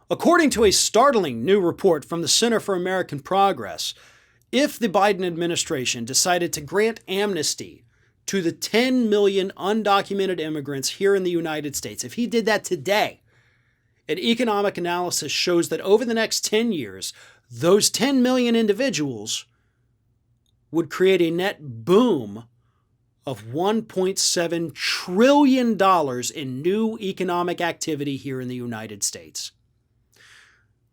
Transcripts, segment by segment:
According to a startling new report from the Center for American Progress, if the Biden administration decided to grant amnesty to the 10 million undocumented immigrants here in the United States, if he did that today, an economic analysis shows that over the next 10 years, those 10 million individuals would create a net boom of $1.7 trillion in new economic activity here in the United States.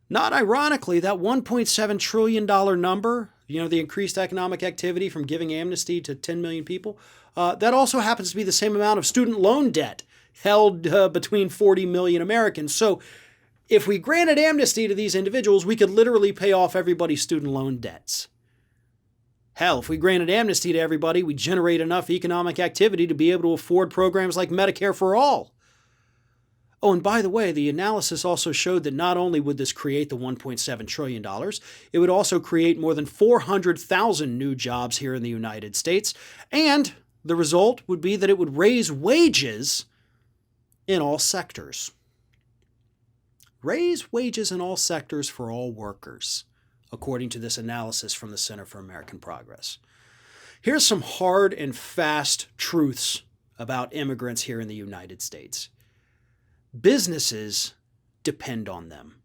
Not ironically, that $1.7 trillion number, the increased economic activity from giving amnesty to 10 million people, that also happens to be the same amount of student loan debt held between 40 million Americans. So if we granted amnesty to these individuals, we could literally pay off everybody's student loan debts. Hell, if we granted amnesty to everybody, we'd generate enough economic activity to be able to afford programs like Medicare for all. Oh, and by the way, the analysis also showed that not only would this create the $1.7 trillion, it would also create more than 400,000 new jobs here in the United States, and the result would be that it would raise wages in all sectors. Raise wages in all sectors for all workers, according to this analysis from the Center for American Progress. Here's some hard and fast truths about immigrants here in the United States. Businesses depend on them.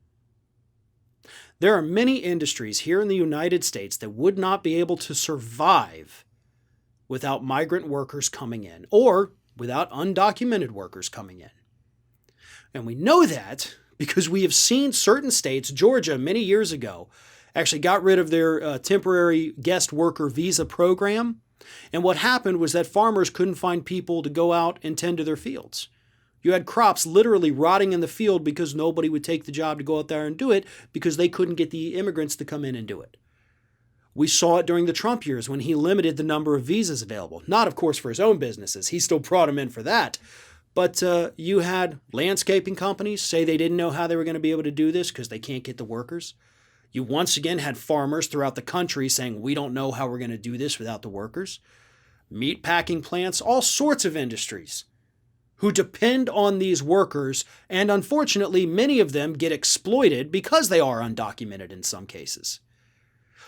There are many industries here in the United States that would not be able to survive without migrant workers coming in or without undocumented workers coming in. And we know that because we have seen certain states, Georgia many years ago, actually got rid of their temporary guest worker visa program. And what happened was that farmers couldn't find people to go out and tend to their fields. You had crops literally rotting in the field because nobody would take the job to go out there and do it because they couldn't get the immigrants to come in and do it. We saw it during the Trump years when he limited the number of visas available. Not, of course, for his own businesses. He still brought them in for that. But you had landscaping companies say they didn't know how they were going to be able to do this because they can't get the workers. You once again had farmers throughout the country saying, we don't know how we're going to do this without the workers. Meat packing plants, all sorts of industries who depend on these workers, and unfortunately, many of them get exploited because they are undocumented in some cases.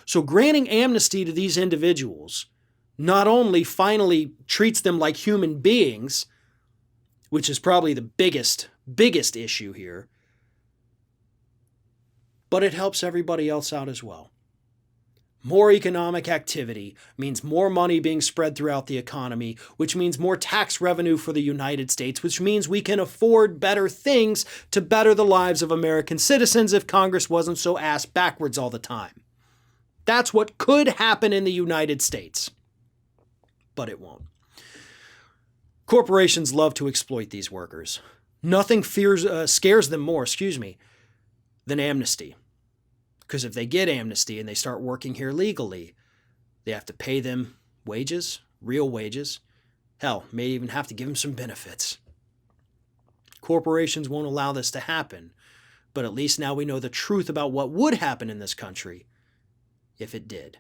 So granting amnesty to these individuals not only finally treats them like human beings, which is probably the biggest issue here, but it helps everybody else out as well. More economic activity means more money being spread throughout the economy, which means more tax revenue for the United States, which means we can afford better things to better the lives of American citizens if Congress wasn't so ass backwards all the time. That's what could happen in the United States, but it won't. Corporations love to exploit these workers. Nothing scares them more, than amnesty. Because if they get amnesty and they start working here legally, they have to pay them wages, real wages. Hell, may even have to give them some benefits. Corporations won't allow this to happen, but at least now we know the truth about what would happen in this country if it did.